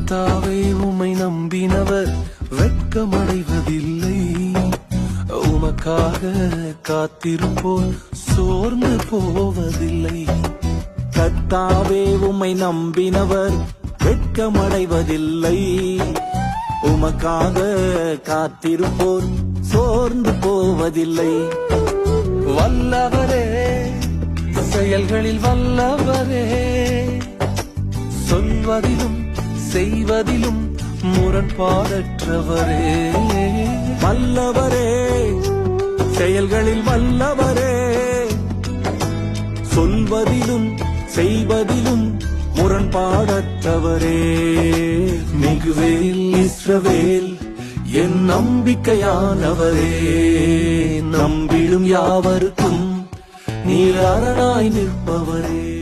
கர்த்தாவே உம்மை நம்பினவர் வெட்கமடைவதில்லை. உமக்காக காத்திருப்போர் சோர்ந்து போவதில்லை. கர்த்தாவே உம்மை நம்பினவர் வெட்கமடைவதில்லை. உமக்காக காத்திருப்போர் சோர்ந்து போவதில்லை. வல்லவரே, செயல்களில் வல்லவரே, சொல்வதிலும் செய்வதிலும் முரண்பாடற்றவரே. வல்லவரே, செயல்களில் வல்லவரே, சொல்வதிலும் செய்வதிலும் முரண்பாடற்றவரே. மிகுவேல் இஸ்ரவேல் என் நம்பிக்கையானவரே, நம்பிடும் யாவருக்கும் நீர் அரணாய் நிற்பவரே.